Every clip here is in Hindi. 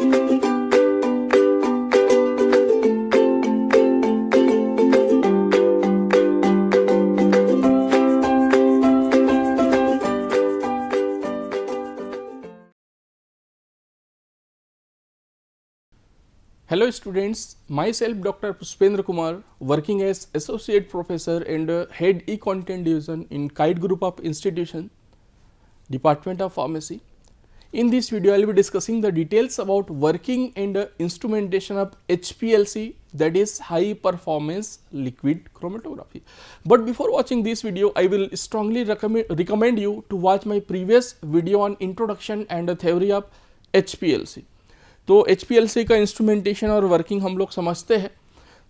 Hello students, myself Dr. Pushpendra Kumar, working as Associate Professor and Head E-Content Division in Kite Group of Institution, Department of Pharmacy. In this video, I will be discussing the details about working and instrumentation of HPLC, that is High Performance Liquid Chromatography. But before watching this video, I will strongly recommend you to watch my previous video on Introduction and Theory of HPLC. तो HPLC का इंस्ट्रूमेंटेशन और वर्किंग हम लोग समझते हैं।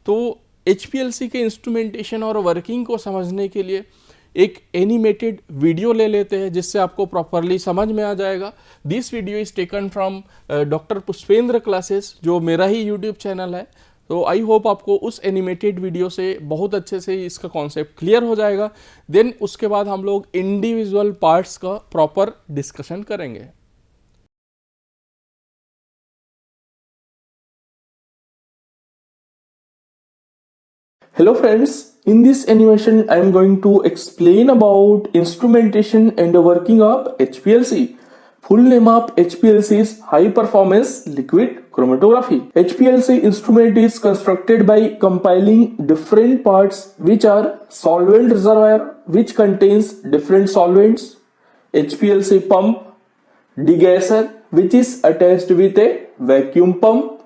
तो HPLC के इंस्ट्रूमेंटेशन और वर्किंग को समझने के लिए एक एनिमेटेड वीडियो ले लेते हैं जिससे आपको प्रॉपरली समझ में आ जाएगा। This video is taken from doctor Pushpendra classes, जो मेरा ही यूट्यूब चैनल है। तो आई होप आपको उस एनिमेटेड वीडियो से बहुत अच्छे से इसका कॉन्सेप्ट क्लियर हो जाएगा। देन उसके बाद हम लोग इंडिविजुअल पार्ट्स का प्रॉपर डिस्कशन करेंगे। Hello friends, in this animation I am going to explain about instrumentation and the working of HPLC. Full name of HPLC is High Performance Liquid Chromatography. HPLC instrument is constructed by compiling different parts which are solvent reservoir which contains different solvents, HPLC pump, degasser which is attached with a vacuum pump,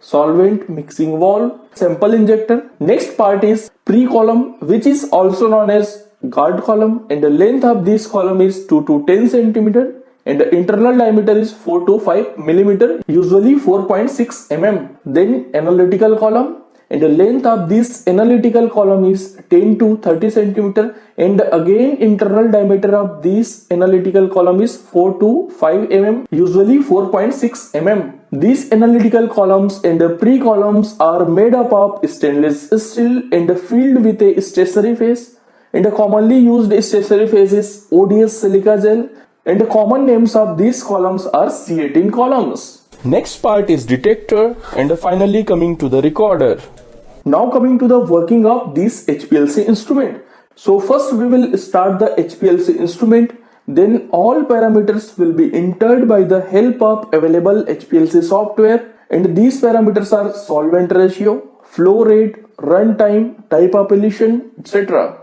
solvent mixing valve, sample injector. Next part is pre-column which is also known as guard column, and the length of this column is 2 to 10 cm and the internal diameter is 4 to 5 mm, usually 4.6 mm. Then analytical column, and the length of this analytical column is 10 to 30 cm, and again internal diameter of this analytical column is 4 to 5 mm, usually 4.6 mm. These analytical columns and the pre-columns are made up of stainless steel and filled with a stationary phase, and the commonly used stationary phase is ODS silica gel, and the common names of these columns are C18 columns. Next part is detector, and finally coming to the recorder. Now coming to the working of this HPLC instrument. So first we will start the HPLC instrument. Then all parameters will be entered by the help of available HPLC software, and these parameters are solvent ratio, flow rate, run time, type of elution, etc.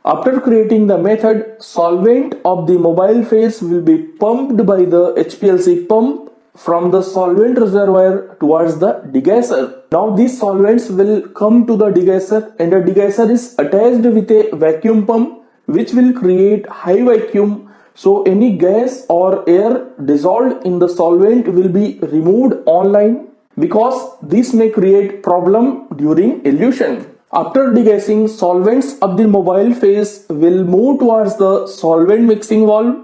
After creating the method, solvent of the mobile phase will be pumped by the HPLC pump from the solvent reservoir towards the degasser. Now these solvents will come to the degasser, and the degasser is attached with a vacuum pump which will create high vacuum. So any gas or air dissolved in the solvent will be removed online, because this may create problem during elution. After degassing, solvents of the mobile phase will move towards the solvent mixing valve.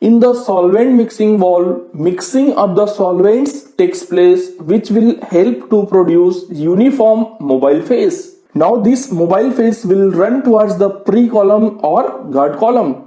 In the solvent mixing valve, mixing of the solvents takes place, which will help to produce uniform mobile phase. Now this mobile phase will run towards the pre-column or guard column.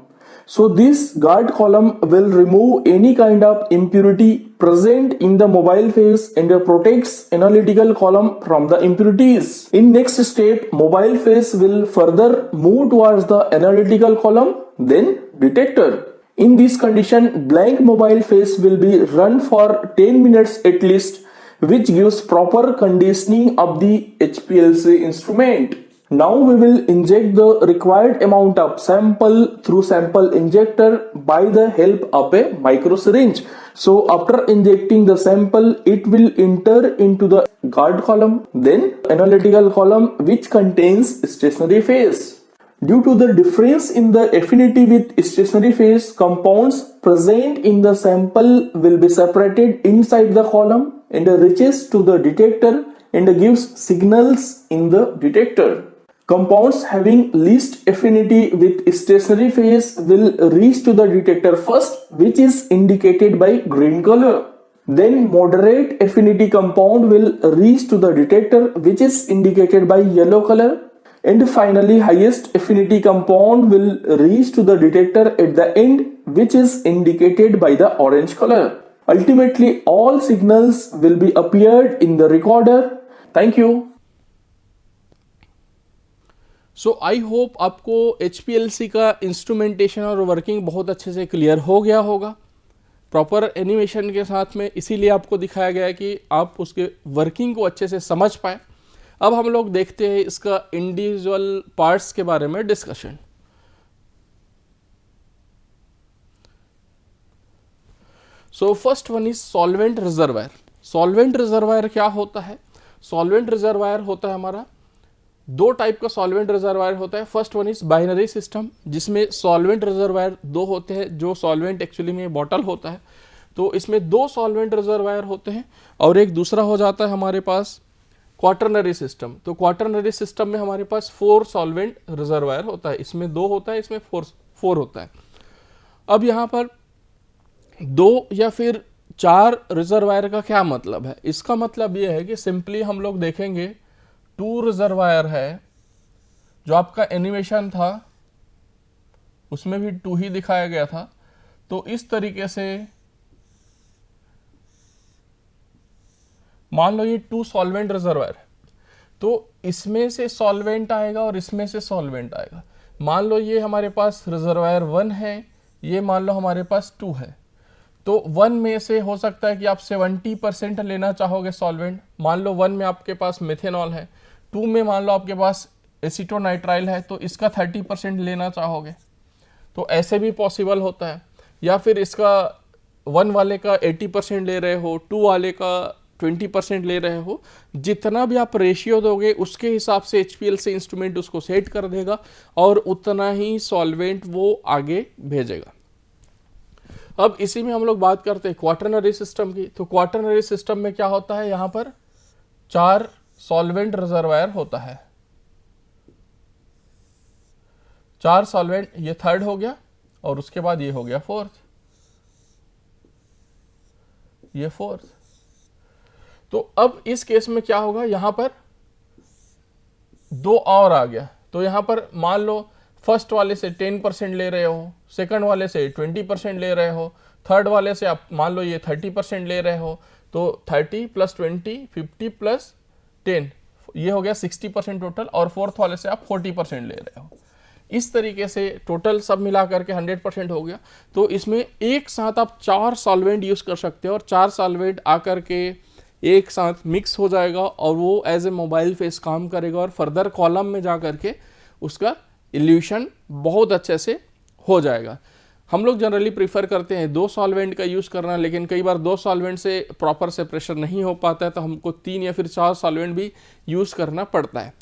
So this guard column will remove any kind of impurity present in the mobile phase and protects analytical column from the impurities. In next step, mobile phase will further move towards the analytical column, then detector. In this condition, blank mobile phase will be run for 10 minutes at least, which gives proper conditioning of the HPLC instrument. Now we will inject the required amount of sample through sample injector by the help of a micro syringe. So after injecting the sample, it will enter into the guard column, then analytical column which contains stationary phase. Due to the difference in the affinity with stationary phase, compounds present in the sample will be separated inside the column and reaches to the detector and gives signals in the detector. Compounds having least affinity with stationary phase will reach to the detector first, which is indicated by green color. Then moderate affinity compound will reach to the detector, which is indicated by yellow color. And finally, highest affinity compound will reach to the detector at the end, which is indicated by the orange color. Ultimately, all signals will be appeared in the recorder. Thank you. So I hope आपको HPLC का इंस्ट्रूमेंटेशन और वर्किंग बहुत अच्छे से क्लियर हो गया होगा प्रॉपर एनिमेशन के साथ में, इसीलिए आपको दिखाया गया है कि आप उसके वर्किंग को अच्छे से समझ पाए। अब हम लोग देखते हैं इसका इंडिविजुअल पार्ट्स के बारे में discussion. So first one is solvent reservoir. Solvent reservoir क्या होता है? सॉल्वेंट रिजर्वायर होता है हमारा दो टाइप का सॉल्वेंट रिजर्वायर होता है। First one is binary system, जिसमें सॉल्वेंट रिजर्वायर दो होते हैं। जो सॉल्वेंट एक्चुअली में बॉटल होता है, तो इसमें दो सॉल्वेंट रिजर्वायर होते हैं। और एक दूसरा हो जाता है हमारे पास क्वाटरनरी सिस्टम। तो क्वाटरनरी सिस्टम में हमारे पास 4 सॉल्वेंट रिजर्वायर होता है। इसमें 2 होता है, इसमें 4 होता है। अब यहाँ पर 2 या फिर 4 रिजर्वायर का क्या मतलब है? इसका मतलब ये है कि सिंपली हम लोग देखेंगे 2 रिजर्वायर है, जो आपका एनिमेशन था उसमें भी 2 ही दिखाया गया था। तो इस तरीके से मान लो ये 2 सॉल्वेंट रिजर्वायर है, तो इसमें से सॉल्वेंट आएगा और इसमें से सॉल्वेंट आएगा। मान लो ये हमारे पास रिजर्वायर 1 है, ये मान लो हमारे पास 2 है। तो 1 में से हो सकता है कि आप 70% लेना चाहोगे सॉल्वेंट। मान लो 1 में आपके पास मिथेनॉल है, 2 में मान लो आपके पास एसीटोनाइट्राइल है, तो इसका 30% लेना चाहोगे। तो ऐसे भी पॉसिबल होता है। या फिर इसका 1 वाले का 80% ले रहे हो, 2 वाले का 20% ले रहे हो। जितना भी आप रेशियो दोगे उसके हिसाब से HPLC इंस्ट्रूमेंट उसको सेट कर देगा और उतना ही सॉल्वेंट वो आगे भेजेगा। अब इसी में हम लोग बात करते हैं क्वाटरनरी सिस्टम की। तो क्वाटरनरी सिस्टम में क्या होता है? यहाँ पर 4 सॉल्वेंट रिजर्वायर होता है। 4 सॉल्वेंट, ये 3rd हो गया और उसके बाद ये हो गया 4th, ये 4th। तो अब इस केस में क्या होगा? यहां पर 2 और आ गया। तो यहां पर मान लो फर्स्ट वाले से 10% ले रहे हो, सेकंड वाले से 20% ले रहे हो, थर्ड वाले से आप मान लो ये 30% ले रहे हो। तो 30 + 20 50 + 10 ये हो गया 60% टोटल, और फोर्थ वाले से आप 40% ले रहे हो। इस तरीके से टोटल सब मिला करके 100% हो गया। तो इसमें एक साथ आप 4 सॉल्वेंट यूज कर सकते हो और 4 सॉल्वेंट आकर के एक साथ मिक्स हो जाएगा और वो एज ए मोबाइल फेस काम करेगा और फर्दर कॉलम में जा करके उसका इल्यूशन बहुत अच्छे से हो जाएगा। हम लोग जनरली प्रीफर करते हैं 2 सॉल्वेंट का यूज़ करना, लेकिन कई बार 2 सॉल्वेंट से प्रॉपर सेपरेशन नहीं हो पाता है, तो हमको 3 या फिर 4 सॉल्वेंट भी यूज़ करना पड़ता है।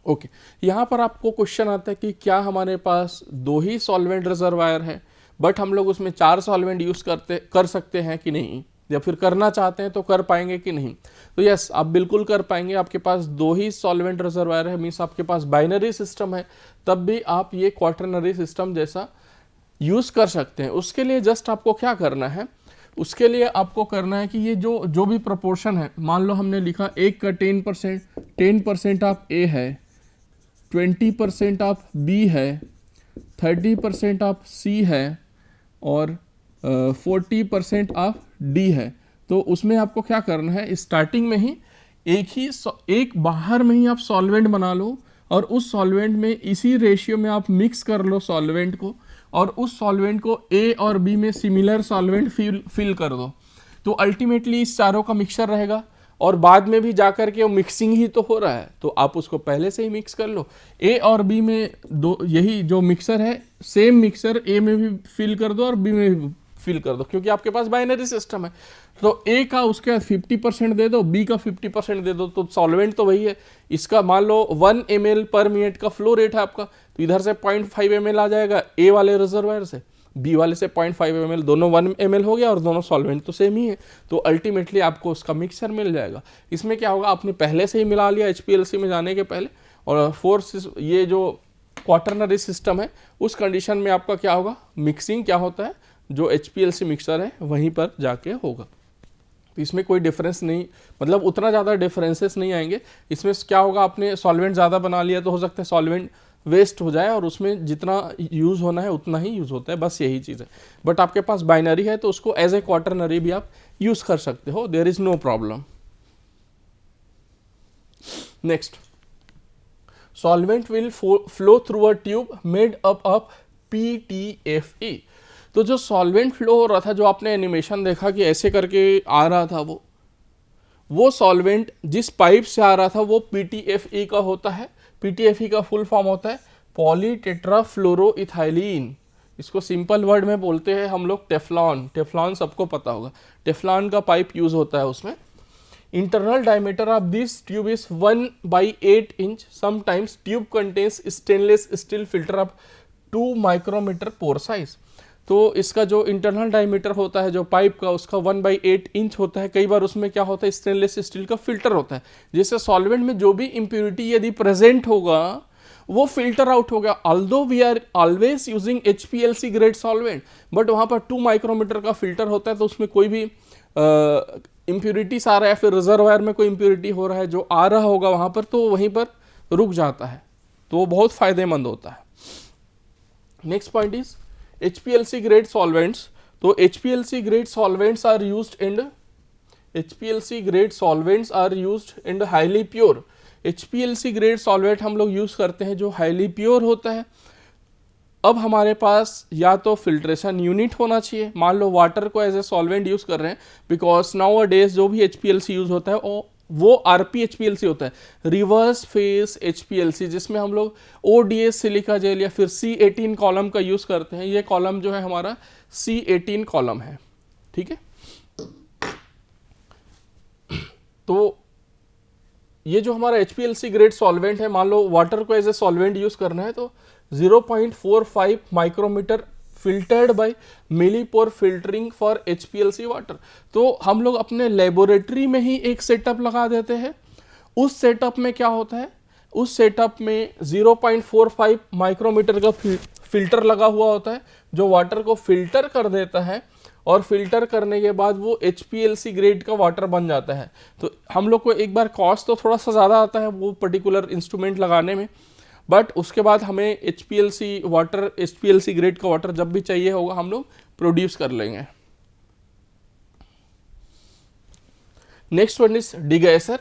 ओके, यहाँ पर आपको क्वेश्चन आता है कि क्या हमारे पास 2 ही सॉल्वेंट रिजर्वायर है बट हम लोग उसमें 4 सॉल्वेंट यूज़ कर सकते हैं कि नहीं, या फिर करना चाहते हैं तो कर पाएंगे कि नहीं? तो यस, आप बिल्कुल कर पाएंगे। आपके पास 2 ही सॉल्वेंट रिजर्वायर है, मीन्स आपके पास बाइनरी सिस्टम है, तब भी आप ये क्वाटरनरी सिस्टम जैसा यूज़ कर सकते हैं। उसके लिए जस्ट आपको क्या करना है? उसके लिए आपको करना है कि ये जो भी प्रोपोर्शन है, मान लो हमने लिखा एक का 10% ऑफ ए है, 20% ऑफ बी है, 30% ऑफ सी है और 40% ऑफ डी है। तो उसमें आपको क्या करना है? स्टार्टिंग में ही एक बाहर में ही आप सॉल्वेंट बना लो और उस सॉल्वेंट में इसी रेशियो में आप मिक्स कर लो सॉल्वेंट को, और उस सॉल्वेंट को ए और बी में सिमिलर सॉल्वेंट फिल कर दो। तो अल्टीमेटली इस चारों का मिक्सचर रहेगा और बाद में भी जाकर के वो मिक्सिंग ही तो हो रहा है, तो आप उसको पहले से ही मिक्स कर लो। ए और बी में यही जो मिक्सर है, सेम मिक्सर ए में भी फिल कर दो और बी में भी फिल कर दो, क्योंकि आपके पास बाइनरी सिस्टम है। तो ए का उसके बाद 50% दे दो, बी का 50% दे दो, तो सॉल्वेंट तो वही है। इसका मान लो 1 ml पर मिनट का फ्लो रेट है आपका, तो इधर से 0.5 ml आ जाएगा ए वाले रिजर्वायर से, बी वाले से 0.5 ml, दोनों 1 ml हो गया और दोनों सॉल्वेंट तो सेम ही है। तो अल्टीमेटली आपको उसका मिक्सर मिल जाएगा। इसमें क्या होगा? आपने पहले से ही मिला लिया HPLC में जाने के पहले, और ये जो क्वाटरनरी सिस्टम है उस कंडीशन में आपका क्या होगा? मिक्सिंग क्या होता है, जो HPLC मिक्सर है वहीं पर जाके होगा। तो इसमें कोई डिफरेंस नहीं, मतलब उतना ज़्यादा डिफरेंसेस नहीं आएंगे। इसमें क्या होगा? आपने सॉल्वेंट ज़्यादा बना लिया तो हो सकता है सॉल्वेंट वेस्ट हो जाए और उसमें जितना यूज़ होना है उतना ही यूज़ होता है, बस यही चीज़ है। बट आपके पास बाइनरी है तो उसको एज ए क्वाटरनरी भी आप यूज़ कर सकते हो, there is no problem. Next, solvent will flow through a tube made up of PTFE। तो जो सॉल्वेंट फ्लो हो रहा था, जो आपने एनिमेशन देखा कि ऐसे करके आ रहा था, वो सॉल्वेंट जिस पाइप से आ रहा था वो PTFE का होता है। PTFE का फुल फॉर्म होता है पॉलीटेट्राफ्लोरोइथाइलीन। इसको सिंपल वर्ड में बोलते हैं हम लोग टेफ्लॉन। टेफ्लॉन सबको पता होगा, टेफ्लॉन का पाइप यूज होता है उसमें। Internal diameter of this tube is 1/8 inch. Sometimes tube contains stainless steel filter of 2 micrometre pore size. तो इसका जो इंटरनल डायमीटर होता है जो पाइप का, उसका 1/8 इंच होता है। कई बार उसमें क्या होता है, स्टेनलेस स्टील का फिल्टर होता है, जिससे सॉल्वेंट में जो भी इम्प्योरिटी यदि प्रेजेंट होगा वो फिल्टर आउट हो गया। Although we are always using HPLC grade solvent, but वहाँ पर 2 माइक्रोमीटर का फिल्टर होता है, तो उसमें कोई भी इम्प्योरिटीज आ रहा है, फिर रिजर्वायर में कोई इम्प्योरिटी हो रहा है, जो आ रहा होगा वहाँ पर, तो वहीं पर रुक जाता है, तो वो बहुत फायदेमंद होता है। Next point is HPLC grade solvents। तो HPLC grade solvents are used in highly pure। HPLC grade solvent हम लोग यूज करते हैं जो हाईली प्योर होता है। अब हमारे पास या तो फिल्ट्रेशन यूनिट होना चाहिए, मान लो वाटर को एज ए सॉल्वेंट यूज कर रहे हैं, बिकॉज नाउ अ डेज जो भी HPLC यूज होता है वो RP-HPLC होता है, रिवर्स फेस HPLC, जिसमें हम लोग ODS सिलिका जेल या फिर C18 कॉलम का यूज करते हैं। ये कॉलम जो है हमारा C18 कॉलम है, ठीक है। तो ये जो हमारा HPLC ग्रेड सॉल्वेंट है, मान लो वाटर को एज ए सॉल्वेंट यूज करना है, तो 0.45 micrometre filtered by Millipore filtering for HPLC water. तो हम लोग अपने लेबोरेटरी में ही एक सेटअप लगा देते हैं। उस सेटअप में क्या होता है, उस सेटअप में 0.45 माइक्रोमीटर का फिल्टर लगा हुआ होता है, जो वाटर को फिल्टर कर देता है, और फिल्टर करने के बाद वो HPLC ग्रेड का वाटर बन जाता है। तो हम लोग को एक बार कॉस्ट तो थोड़ा सा ज़्यादा आता है वो पर्टिकुलर इंस्ट्रूमेंट लगाने में, बट उसके बाद हमें HPLC ग्रेड का वाटर जब भी चाहिए होगा हम लोग प्रोड्यूस कर लेंगे। Next one is degasser.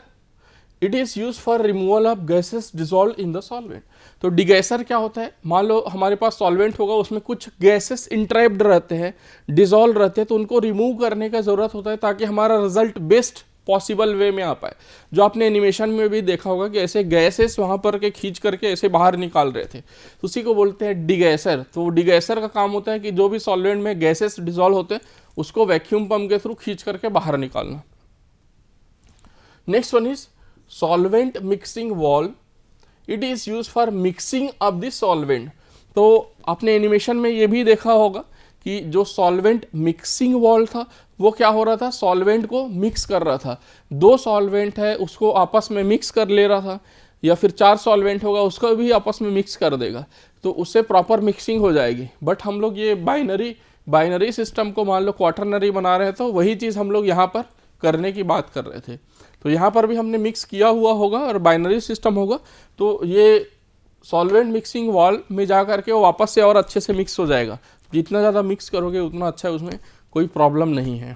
It is use for removal of gases dissolve in the solvent. तो डिगैसर क्या होता है, मान लो हमारे पास सॉल्वेंट होगा, उसमें कुछ गैसेस इंट्रैप्ड रहते हैं, डिजॉल्व रहते हैं, तो उनको रिमूव करने का जरूरत होता है ताकि हमारा रिजल्ट बेस्ट पॉसिबल वे में आ पाए। जो आपने एनिमेशन में भी देखा होगा कि ऐसे गैसेस वहाँ पर के खींच करके ऐसे बाहर निकाल रहे थे, तो उसी को बोलते हैं डिगैसर। तो डिगैसर का काम होता है कि जो भी सॉल्वेंट में गैसेस डिजॉल्व होते हैं उसको वैक्यूम पंप के थ्रू खींच करके बाहर निकालना। Next one is solvent mixing valve. It is use for mixing of the solvent. तो आपने एनिमेशन में ये भी देखा होगा कि जो सॉल्वेंट मिक्सिंग वॉल्व था वो क्या हो रहा था, सॉल्वेंट को मिक्स कर रहा था। 2 सॉल्वेंट है उसको आपस में मिक्स कर ले रहा था, या फिर 4 सॉल्वेंट होगा उसको भी आपस में मिक्स कर देगा, तो उससे प्रॉपर मिक्सिंग हो जाएगी। बट हम लोग ये बाइनरी सिस्टम को मान लो क्वाटरनरी बना रहे हैं, तो वही चीज़ हम लोग यहाँ पर करने की बात कर रहे थे। तो यहाँ पर भी हमने मिक्स किया हुआ होगा और बाइनरी सिस्टम होगा, तो ये सॉल्वेंट मिक्सिंग वॉल्व में जा करके वो वापस से और अच्छे से मिक्स हो जाएगा। जितना ज़्यादा मिक्स करोगे उतना अच्छा है, उसमें कोई प्रॉब्लम नहीं है।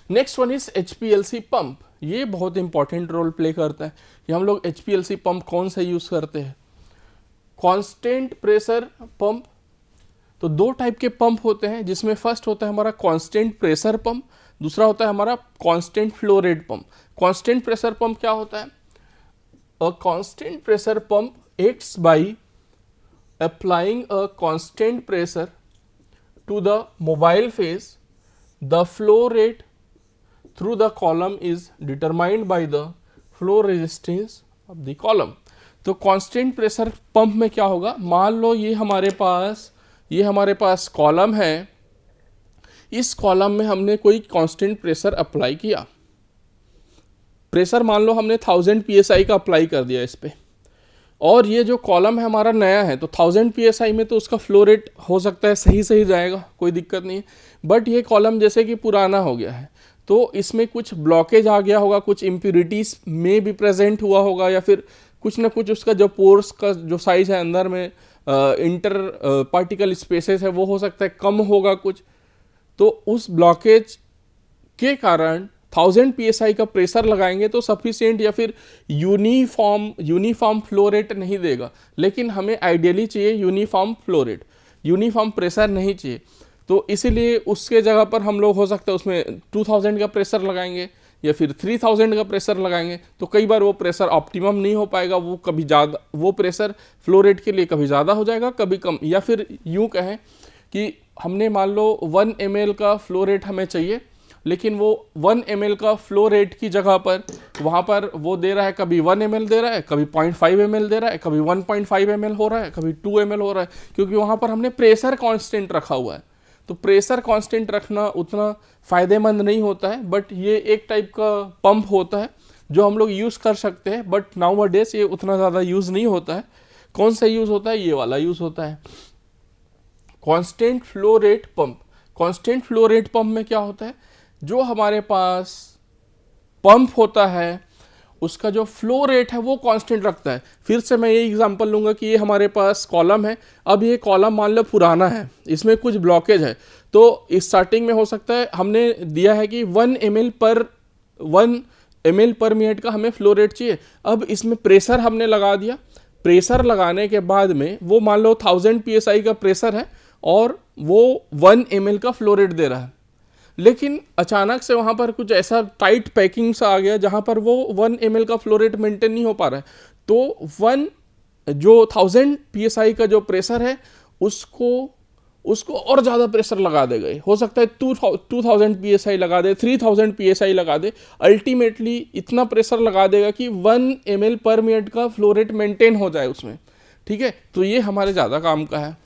Next one is HPLC pump. ये बहुत इंपॉर्टेंट रोल प्ले करता है कि हम लोग HPLC पंप कौन सा यूज करते हैं। Constant pressure pump. तो 2 टाइप के पंप होते हैं, जिसमें फर्स्ट होता है हमारा कांस्टेंट प्रेशर पंप, दूसरा होता है हमारा constant flow rate pump. Constant pressure pump क्या होता है, a constant pressure pump acts by applying a constant pressure to the mobile phase. The flow rate through the column is determined by the flow resistance of the column. तो कांस्टेंट प्रेशर पंप में क्या होगा, मान लो ये हमारे पास कॉलम है, इस कॉलम में हमने कोई कांस्टेंट प्रेशर अप्लाई किया। प्रेशर मान लो हमने 1000 PSI का अप्लाई कर दिया इस पे, और ये जो कॉलम है हमारा नया है, तो 1000 PSI में तो उसका फ्लो रेट हो सकता है सही जाएगा, कोई दिक्कत नहीं है। बट ये कॉलम जैसे कि पुराना हो गया है, तो इसमें कुछ ब्लॉकेज आ गया होगा, कुछ इम्प्यूरिटीज में भी प्रेजेंट हुआ होगा, या फिर कुछ ना कुछ उसका जो पोर्स का जो साइज है अंदर में इंटर पार्टिकल स्पेसेस है वो हो सकता है कम होगा कुछ। तो उस ब्लॉकेज के कारण 1000 psi का प्रेशर लगाएंगे तो सफिशिएंट या फिर यूनिफॉर्म फ्लो रेट नहीं देगा, लेकिन हमें आइडियली चाहिए uniform flow rate, uniform pressure नहीं चाहिए। तो इसीलिए उसके जगह पर हम लोग हो सकता है उसमें 2000 का प्रेशर लगाएंगे या फिर 3000 का प्रेशर लगाएंगे। तो कई बार वो प्रेशर ऑप्टिमम नहीं हो पाएगा, वो कभी ज़्यादा, वो प्रेशर फ्लो रेट के लिए कभी ज़्यादा हो जाएगा कभी कम। या फिर यूँ कहें कि हमने मान लो 1 ml का फ्लो रेट हमें चाहिए, लेकिन वो 1 ml का फ्लो रेट की जगह पर वहाँ पर वो दे रहा है, कभी 1 ml दे रहा है, कभी 0.5 ml दे रहा है, कभी 1.5 ml हो रहा है, कभी 2 ml हो रहा है, क्योंकि वहाँ पर हमने प्रेशर कांस्टेंट रखा हुआ है। तो प्रेशर कांस्टेंट रखना उतना फ़ायदेमंद नहीं होता है, बट ये एक टाइप का पंप होता है जो हम लोग यूज़ कर सकते हैं, बट नाउ डेज ये उतना ज़्यादा यूज़ नहीं होता है। कौन सा यूज़ होता है? ये वाला यूज़ होता है, constant flow rate pump. Constant flow rate pump में क्या होता है, जो हमारे पास पंप होता है उसका जो फ्लो रेट है वो कांस्टेंट रखता है। फिर से मैं ये एग्जांपल लूँगा कि ये हमारे पास कॉलम है, अब ये कॉलम मान लो पुराना है, इसमें कुछ ब्लॉकेज है, तो स्टार्टिंग में हो सकता है हमने दिया है कि 1 ml पर मिनट का हमें फ्लो रेट चाहिए। अब इसमें प्रेशर हमने लगा दिया, प्रेशर लगाने के बाद में वो मान लो 1000 psi का प्रेशर है और वो 1 ml का फ्लो रेट दे रहा है, लेकिन अचानक से वहाँ पर कुछ ऐसा टाइट पैकिंग सा आ गया जहाँ पर वो 1 ml का फ्लो रेट मेंटेन नहीं हो पा रहा है। तो 1000 psi का जो प्रेशर है उसको और ज़्यादा प्रेशर लगा देगा। हो सकता है 2000 psi लगा दे, 3000 psi लगा दे, अल्टीमेटली इतना प्रेशर लगा देगा कि 1 ml पर मिनट का फ्लो रेट मेंटेन हो जाए उसमें। ठीक है, तो ये हमारे ज़्यादा काम का है।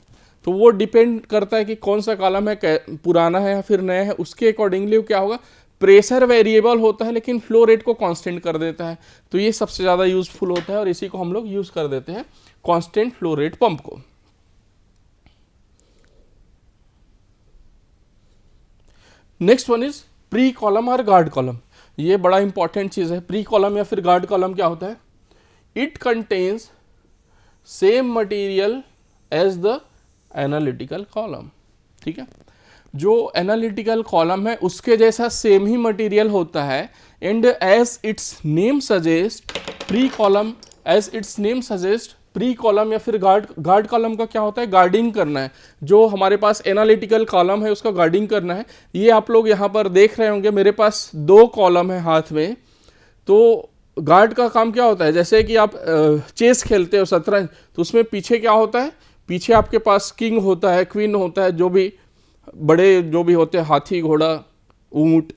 तो वो डिपेंड करता है कि कौन सा कॉलम है, पुराना है या फिर नया है, उसके अकॉर्डिंगली क्या होगा, प्रेशर वेरिएबल होता है लेकिन फ्लो रेट को कांस्टेंट कर देता है। तो ये सबसे ज़्यादा यूजफुल होता है और इसी को हम लोग यूज़ कर देते हैं, कांस्टेंट फ्लो रेट पंप को। Next one is pre column और गार्ड कॉलम। ये बड़ा इंपॉर्टेंट चीज़ है। प्री कॉलम या फिर गार्ड कॉलम क्या होता है, it contains same material as the analytical column. ठीक है, जो एनालिटिकल कॉलम है उसके जैसा सेम ही मटेरियल होता है। And as its name suggest pre column, as its name suggest pre column या फिर गार्ड कॉलम का क्या होता है, गार्डिंग करना है। जो हमारे पास एनालिटिकल कॉलम है उसका गार्डिंग करना है। ये आप लोग यहाँ पर देख रहे होंगे, मेरे पास 2 कॉलम है हाथ में। तो गार्ड का काम क्या होता है, जैसे कि आप चेस खेलते हो, शतरंज, तो उसमें पीछे क्या होता है, पीछे आपके पास किंग होता है, क्वीन होता है, जो भी बड़े जो भी होते हैं, हाथी, घोड़ा, ऊंट,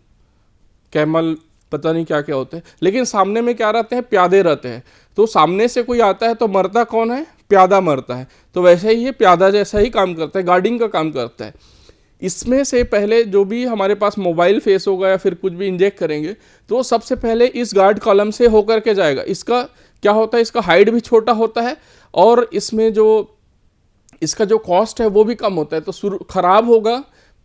कैमल, पता नहीं क्या क्या होते हैं, लेकिन सामने में क्या रहते हैं, प्यादे रहते हैं। तो सामने से कोई आता है तो मरता कौन है, प्यादा मरता है। तो वैसे ही ये प्यादा जैसा ही काम करता है, गार्डिंग का काम करता है। इसमें से पहले जो भी हमारे पास मोबाइल फेस होगा या फिर कुछ भी इंजेक्ट करेंगे तो सबसे पहले इस गार्ड कॉलम से होकर के जाएगा। इसका क्या होता है, इसका हाइट भी छोटा होता है और इसमें जो इसका जो कॉस्ट है वो भी कम होता है। तो खराब होगा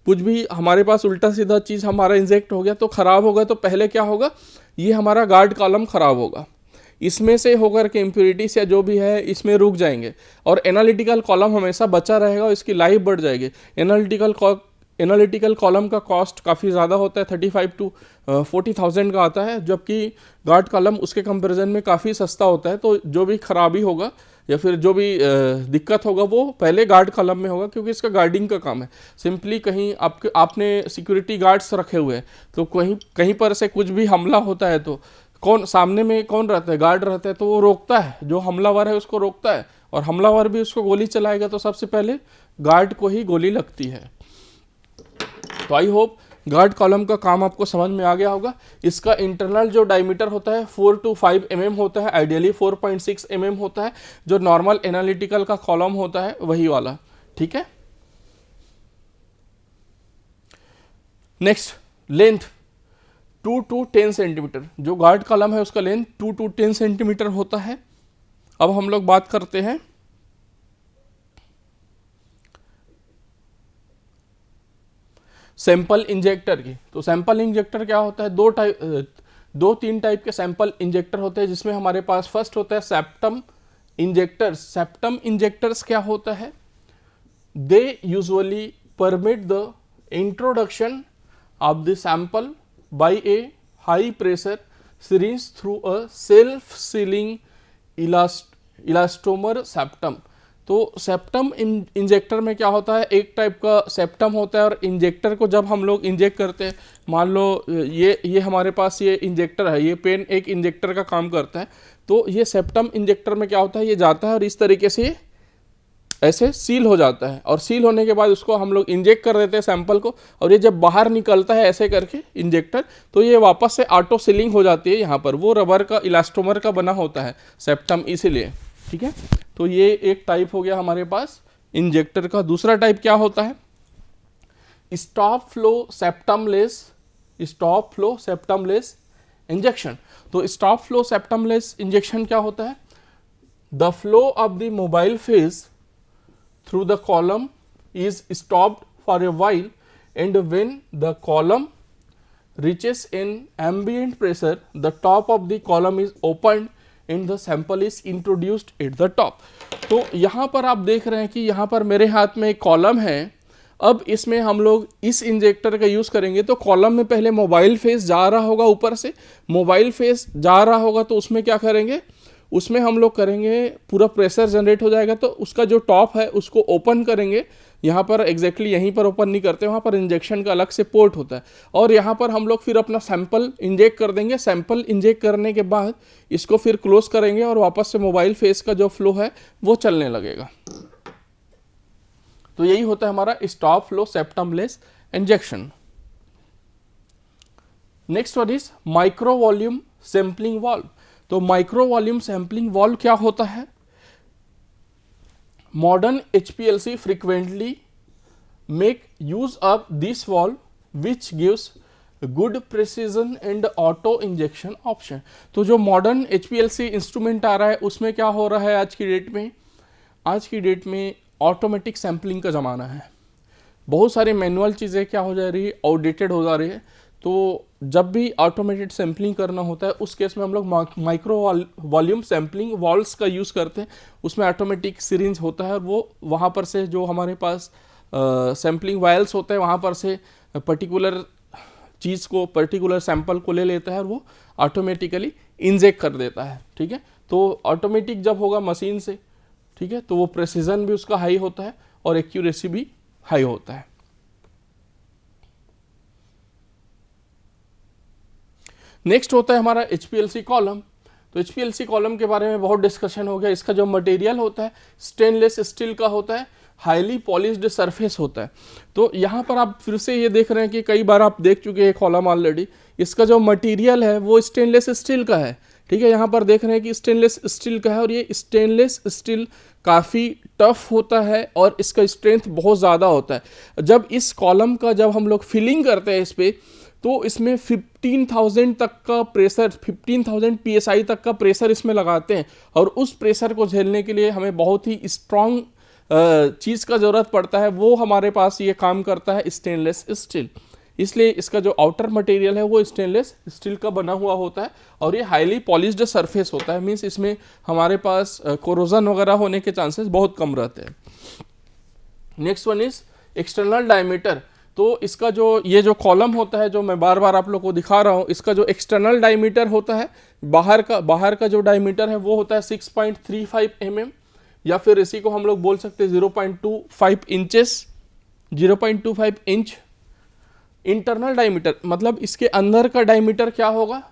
कुछ भी, हमारे पास उल्टा सीधा चीज़ हमारा इंजेक्ट हो गया तो खराब होगा, तो पहले क्या होगा, ये हमारा गार्ड कॉलम खराब होगा, इसमें से होकर के इम्प्यूरिटीज या जो भी है इसमें रुक जाएंगे और एनालिटिकल कॉलम हमेशा बचा रहेगा और इसकी लाइफ बढ़ जाएगी। एनालिटिकल कॉलम का कॉस्ट काफ़ी ज़्यादा होता है, 35 to 40,000 का आता है, जबकि गार्ड कॉलम उसके कंपैरिजन में काफ़ी सस्ता होता है। तो जो भी खराबी होगा या फिर जो भी दिक्कत होगा वो पहले गार्ड कॉलम में होगा, क्योंकि इसका गार्डिंग का काम है। सिंपली कहीं आपने सिक्योरिटी गार्ड्स रखे हुए हैं तो कहीं पर से कुछ भी हमला होता है तो कौन सामने में कौन रहता है, गार्ड रहता है, तो वो रोकता है, जो हमलावर है उसको रोकता है, और हमलावर भी उसको गोली चलाएगा तो सबसे पहले गार्ड को ही गोली लगती है। तो आई होप गार्ड कॉलम का काम आपको समझ में आ गया होगा। इसका इंटरनल जो डायमीटर होता है 4 to 5 mm होता है, आइडियली 4.6 mm होता है। जो नॉर्मल एनालिटिकल का कॉलम होता है वही वाला। ठीक है, नेक्स्ट लेंथ 2 to 10 सेंटीमीटर। जो गार्ड कॉलम है उसका लेंथ 2 to 10 सेंटीमीटर होता है। अब हम लोग बात करते हैं सैंपल इंजेक्टर की। तो सैंपल इंजेक्टर क्या होता है, दो तीन टाइप के सैंपल इंजेक्टर होते हैं, जिसमें हमारे पास फर्स्ट होता है सेप्टम इंजेक्टर्स। सेप्टम इंजेक्टर्स क्या होता है, they usually permit the introduction of the sample by a high pressure syringe through a self sealing elastomer septum. तो सेप्टम इंजेक्टर में क्या होता है, एक टाइप का सेप्टम होता है और इंजेक्टर को जब हम लोग इंजेक्ट करते हैं, मान लो ये हमारे पास ये इंजेक्टर है, ये पेन एक इंजेक्टर का काम करता है। तो ये सेप्टम इंजेक्टर में क्या होता है, ये जाता है और इस तरीके से ऐसे सील हो जाता है, और सील होने के बाद उसको हम लोग इंजेक्ट कर देते हैं सैंपल को, और ये जब बाहर निकलता है ऐसे करके इंजेक्टर, तो ये वापस से ऑटो सीलिंग हो जाती है। यहाँ पर वो रबर का इलास्टोमर का बना होता है सेप्टम, इसीलिए। ठीक है, तो ये एक टाइप हो गया हमारे पास इंजेक्टर का। दूसरा टाइप क्या होता है, स्टॉप फ्लो सेप्टमलेस इंजेक्शन। तो स्टॉप फ्लो सेप्टमलेस इंजेक्शन क्या होता है, the flow of the mobile phase through the column is stopped for a while, and when the column reaches an ambient pressure, the top of the column is opened and the sample is introduced at the top। तो यहाँ पर आप देख रहे हैं कि यहाँ पर मेरे हाथ में एक कॉलम है। अब इसमें हम लोग इस इंजेक्टर का यूज़ करेंगे, तो कॉलम में पहले मोबाइल फेस जा रहा होगा, ऊपर से मोबाइल फेस जा रहा होगा, तो उसमें क्या करेंगे, उसमें हम लोग करेंगे पूरा प्रेशर जनरेट हो जाएगा, तो उसका जो टॉप है उसको ओपन करेंगे। यहाँ पर एग्जैक्टली यहीं पर ओपन नहीं करते, वहाँ पर इंजेक्शन का अलग से पोर्ट होता है, और यहाँ पर हम लोग फिर अपना सैंपल इंजेक्ट कर देंगे। सैंपल इंजेक्ट करने के बाद इसको फिर क्लोज करेंगे और वापस से मोबाइल फेस का जो फ्लो है वो चलने लगेगा। तो यही होता है हमारा stop flow septumless injection. Next one is micro volume sampling valve. तो माइक्रो वॉल्यूम सैंपलिंग वाल्व क्या होता है, modern HPLC frequently make use of this valve which gives good precision and auto injection option. तो जो मॉडर्न HPLC इंस्ट्रूमेंट आ रहा है उसमें क्या हो रहा है, आज की डेट में ऑटोमेटिक सैम्पलिंग का ज़माना है। बहुत सारी मैनुअल चीज़ें क्या हो जा रही है, आउटडेटेड हो जा रही है। तो जब भी ऑटोमेटेड सैम्पलिंग करना होता है, उस केस में हम लोग माइक्रो वॉल्यूम सैम्पलिंग वॉल्व्स का यूज़ करते हैं। उसमें ऑटोमेटिक सिरिंज होता है, वो वहाँ पर से जो हमारे पास सैम्पलिंग वायल्स होते हैं, वहाँ पर से पर्टिकुलर चीज़ को, पर्टिकुलर सैंपल को ले लेता है और वो ऑटोमेटिकली इंजेक्ट कर देता है। ठीक है, तो ऑटोमेटिक जब होगा मशीन से, ठीक है, तो वो प्रेसिजन भी उसका हाई होता है और एक्यूरेसी भी हाई होता है। नेक्स्ट होता है हमारा HPLC कॉलम। तो HPLC कॉलम के बारे में बहुत डिस्कशन हो गया। इसका जो मटेरियल होता है स्टेनलेस स्टील का होता है, हाईली पॉलिश्ड सरफेस होता है। तो यहाँ पर आप फिर से ये देख रहे हैं कि कई बार आप देख चुके हैं कॉलम ऑलरेडी। इसका जो मटेरियल है वो स्टेनलेस स्टील का है। ठीक है, यहाँ पर देख रहे हैं कि स्टेनलेस स्टील का है, और ये स्टेनलेस स्टील काफ़ी टफ होता है और इसका स्ट्रेंथ बहुत ज़्यादा होता है। जब इस कॉलम का जब हम लोग फिलिंग करते हैं इस पर, तो इसमें 15,000 तक का प्रेशर, 15,000 PSI तक का प्रेशर इसमें लगाते हैं, और उस प्रेशर को झेलने के लिए हमें बहुत ही स्ट्रॉन्ग चीज़ का ज़रूरत पड़ता है। वो हमारे पास ये काम करता है स्टेनलेस स्टील। इसलिए इसका जो आउटर मटेरियल है वो स्टेनलेस स्टील का बना हुआ होता है, और ये हाईली पॉलिश्ड सरफेस होता है। मीन्स इसमें हमारे पास कोरोजन वगैरह होने के चांसेस बहुत कम रहते हैं। Next one is external diameter. तो इसका जो ये जो कॉलम होता है, जो मैं बार बार आप लोग को दिखा रहा हूँ, इसका जो एक्सटर्नल डायमीटर होता है, बाहर का जो डायमीटर है वो होता है 6.35 mm, या फिर इसी को हम लोग बोल सकते हैं 0.25 इंचेस, 0.25 इंच। इंटरनल डायमीटर मतलब इसके अंदर का डायमीटर क्या होगा,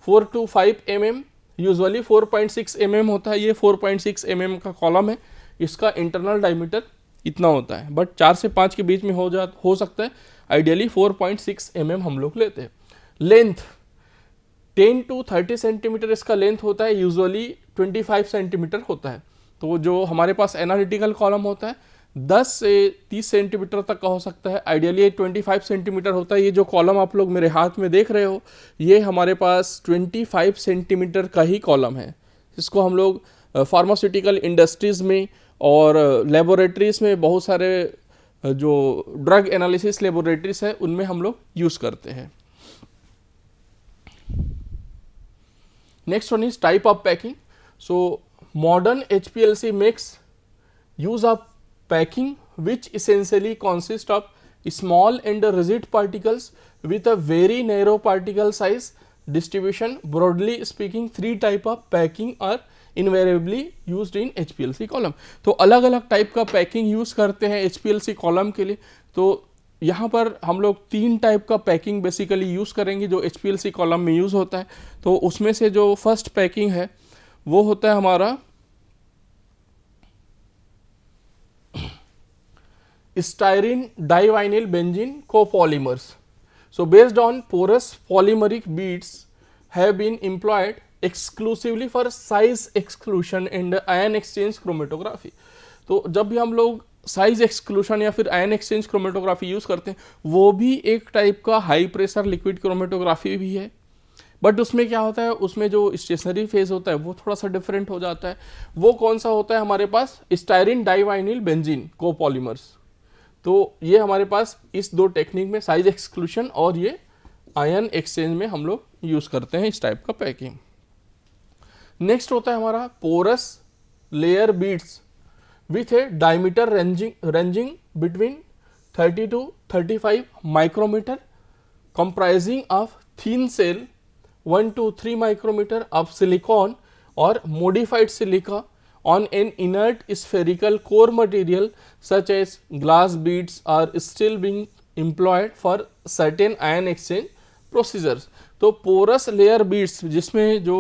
4 to 5 mm, यूजुअली 4.6 mm होता है। ये 4.6 mm का कॉलम है, इसका इंटरनल डायमीटर इतना होता है, बट 4 से 5 के बीच में हो सकता है। आइडियली 4.6 mm हम लोग लेते हैं। लेंथ 10 to 30 सेंटीमीटर इसका लेंथ होता है, यूजुअली 25 सेंटीमीटर होता है। तो जो हमारे पास एनालिटिकल कॉलम होता है 10 से 30 सेंटीमीटर तक का हो सकता है, आइडियली 25 सेंटीमीटर होता है। ये जो कॉलम आप लोग मेरे हाथ में देख रहे हो, ये हमारे पास 25 सेंटीमीटर का ही कॉलम है। इसको हम लोग फार्मास्यूटिकल इंडस्ट्रीज़ में और लेबोरेटरीज़ में बहुत सारे जो ड्रग एनालिसिस लेबोरेटरीज है उनमें हम लोग यूज करते हैं। Next one is type of packing. So modern HPLC makes use of packing which essentially consists of small and rigid particles with a very narrow particle size distribution. Broadly speaking, three type of packing are invariably used in HPLC column. तो अलग अलग टाइप का पैकिंग यूज करते हैं HPLC कॉलम के लिए। तो यहाँ पर हम लोग 3 टाइप का पैकिंग बेसिकली यूज करेंगे जो HPLC कॉलम में यूज होता है। तो उसमें से जो फर्स्ट पैकिंग है वो होता है हमारा styrene divinyl benzene copolymers. So based on porous polymeric beads have been employed exclusively for size exclusion and ion exchange chromatography. तो जब भी हम लोग साइज एक्सक्लूशन या फिर आयन एक्सचेंज क्रोमेटोग्राफी यूज करते हैं वो भी एक टाइप का हाई प्रेशर लिक्विड क्रोमेटोग्राफी भी है, बट उसमें क्या होता है, उसमें जो स्टेशनरी फेज होता है वो थोड़ा सा डिफरेंट हो जाता है। वो कौन सा होता है हमारे पास, स्टायरिन डाइवाइनिल बेंजीन कोपॉलीमर्स। तो ये हमारे पास इस 2 टेक्निक में साइज एक्सक्लूशन और ये आयन एक्सचेंज में हम लोग यूज करते हैं इस टाइप का पैकिंग। नेक्स्ट होता है हमारा porous layer beads with a diameter ranging between 30 to 35 micrometer comprising of thin cell 1 to 3 micrometer of silicon or modified silica on an inert spherical core material such as glass beads are still being employed for certain ion exchange procedures. तो पोरस लेयर बीड्स जिसमें जो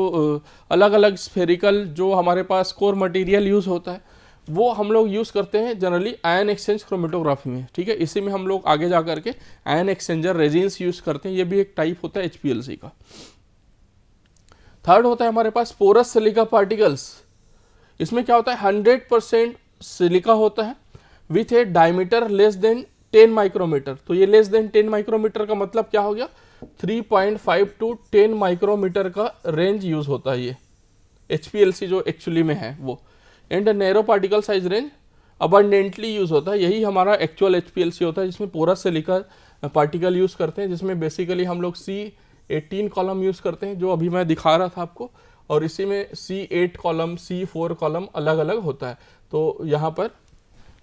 अलग अलग स्फेरिकल जो हमारे पास कोर मटेरियल यूज होता है वो हम लोग यूज करते हैं जनरली आयन एक्सचेंज क्रोमेटोग्राफी में, ठीक है। इसी में हम लोग आगे जा करके आयन एक्सचेंजर रेजिन्स यूज करते हैं, ये भी एक टाइप होता है HPLC का। थर्ड होता है हमारे पास पोरस सिलिका पार्टिकल्स। इसमें क्या होता है 100% सिलिका होता है with a diameter less than 10 micrometer. तो ये लेस देन 10 माइक्रोमीटर का मतलब क्या हो गया, 3.5 to 10 माइक्रोमीटर का रेंज यूज होता है ये HPLC जो एक्चुअली में है वो। And narrow particle size range abundantly use होता है, यही हमारा एक्चुअल HPLC होता है जिसमें पोरस सिलिका पार्टिकल यूज करते हैं, जिसमें बेसिकली हम लोग C18 कॉलम यूज करते हैं जो अभी मैं दिखा रहा था आपको, और इसी में C8 कॉलम C4 कॉलम अलग अलग होता है। तो यहाँ पर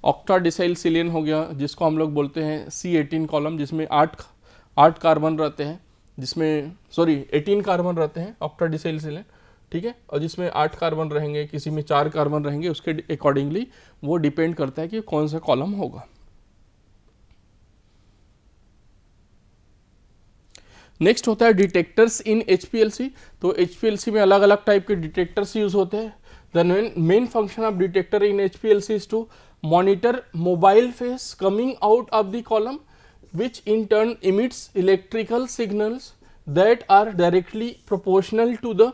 ऑक्टाडिसाइल सिलियन हो गया जिसको हम लोग बोलते हैं C18 कॉलम, जिसमें 8 कार्बन रहते हैं, जिसमें 18 कार्बन रहते हैं ऑक्टाडिसाइल सिलियन, ठीक है, और जिसमें 8 कार्बन रहेंगे, किसी में 4 कार्बन रहेंगे, उसके अकॉर्डिंगली वो डिपेंड करता है कि कौन सा कॉलम होगा। नेक्स्ट होता है डिटेक्टर्स इन HPLC। तो HPLC में अलग अलग टाइप के डिटेक्टर्स यूज होते हैं। The main function of detector in HPLC is to monitor mobile phase coming out of the column which in turn emits electrical signals that are directly proportional to the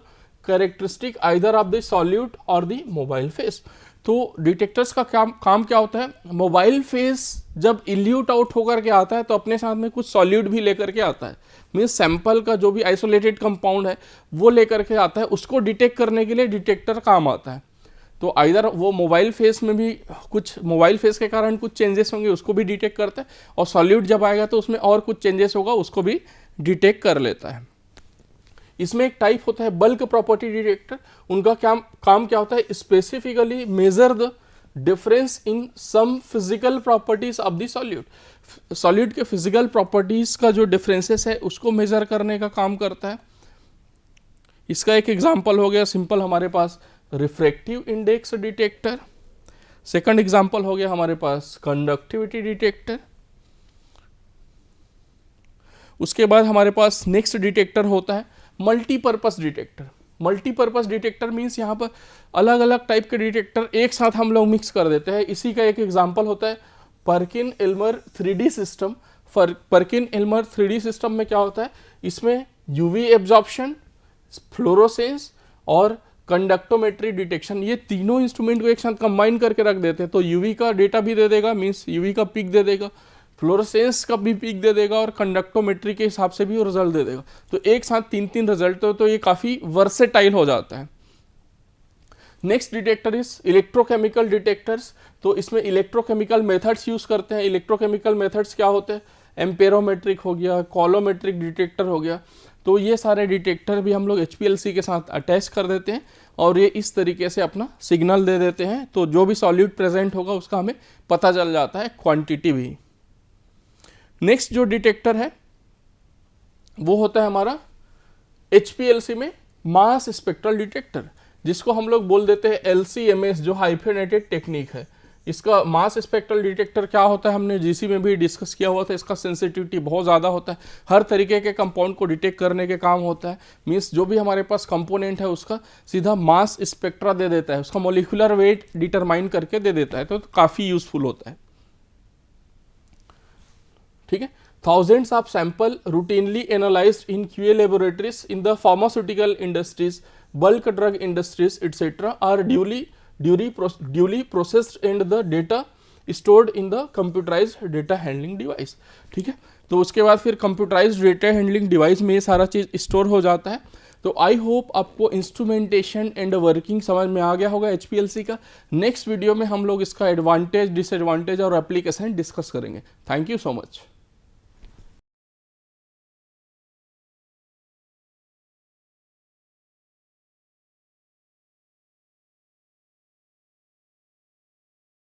characteristic either of the solute or the mobile phase. तो डिटेक्टर्स का काम क्या होता है, मोबाइल फेस जब इल्यूट आउट होकर के आता है तो अपने साथ में कुछ सॉल्यूट भी लेकर के आता है, मीन्स सैंपल का जो भी आइसोलेटेड कंपाउंड है वो लेकर के आता है, उसको डिटेक्ट करने के लिए डिटेक्टर काम आता है। तो आइदर वो मोबाइल फेस में भी कुछ मोबाइल फेस के कारण कुछ चेंजेस होंगे उसको भी डिटेक्ट करता है, और सॉल्यूट जब आएगा तो उसमें और कुछ चेंजेस होगा उसको भी डिटेक्ट कर लेता है। इसमें एक टाइप होता है बल्क प्रॉपर्टी डिटेक्टर। उनका काम क्या होता है, specifically measure the difference in some physical properties of the solute. Solute के फिजिकल प्रॉपर्टीज का जो डिफरेंसेस है उसको मेजर करने का काम करता है। इसका एक एग्जांपल हो गया सिंपल हमारे पास refractive index detector. Second example हो गया हमारे पास कंडक्टिविटी डिटेक्टर। उसके बाद हमारे पास नेक्स्ट डिटेक्टर होता है multipurpose detector. Multipurpose detector means यहाँ पर अलग अलग टाइप के डिटेक्टर एक साथ हम लोग मिक्स कर देते हैं। इसी का एक एग्जांपल होता है Perkin Elmer 3D system. Perkin Elmer 3D system में क्या होता है, इसमें यूवी एब्जॉर्प्शन, फ्लोरोसेंस और कंडक्टोमेट्री डिटेक्शन, ये तीनों इंस्ट्रूमेंट को एक साथ कंबाइन करके रख देते हैं। तो यूवी का डेटा भी दे देगा, मीन्स यूवी का पिक दे देगा, फ्लोरोसेंस का भी पिक दे देगा, और कंडक्टोमेट्री के हिसाब से भी वो रिजल्ट दे देगा। तो एक साथ 3 रिजल्ट तो ये काफ़ी वर्सेटाइल हो जाता है। Next detector is electrochemical detectors. तो इसमें इलेक्ट्रोकेमिकल मेथड्स यूज करते हैं। इलेक्ट्रोकेमिकल मेथड्स क्या होते हैं? एम्पेरोमेट्रिक हो गया, कॉलोमेट्रिक डिटेक्टर हो गया। तो ये सारे डिटेक्टर भी हम लोग HPLC के साथ अटैच कर देते हैं और ये इस तरीके से अपना सिग्नल दे देते हैं। तो जो भी सॉल्यूट प्रेजेंट होगा उसका हमें पता चल जाता है, क्वांटिटी भी। नेक्स्ट जो डिटेक्टर है वो होता है हमारा HPLC में मास स्पेक्ट्रल डिटेक्टर, जिसको हम लोग बोल देते हैं LC-MS, जो हाइफेनेटेड टेक्निक है। इसका मास स्पेक्ट्रल डिटेक्टर क्या होता है, हमने GC में भी डिस्कस किया हुआ था। इसका सेंसिटिविटी बहुत ज़्यादा होता है, हर तरीके के कंपाउंड को डिटेक्ट करने के काम होता है। मीन्स जो भी हमारे पास कंपोनेंट है उसका सीधा मास स्पेक्ट्रा दे देता है, उसका मोलिकुलर वेट डिटरमाइन करके दे देता है। तो काफ़ी यूजफुल होता है। ठीक है। Thousands of sample routinely analyzed in QA laboratories in the pharmaceutical industries, bulk drug industries, etc. are duly processed and the data stored in the computerized data handling device. ठीक है। तो उसके बाद फिर computerized data handling device में ये सारा चीज़ स्टोर हो जाता है। तो आई होप आपको इंस्ट्रूमेंटेशन एंड वर्किंग समझ में आ गया होगा HPLC का। नेक्स्ट वीडियो में हम लोग इसका एडवांटेज, डिसएडवांटेज और एप्लीकेशन डिस्कस करेंगे। Thank you so much.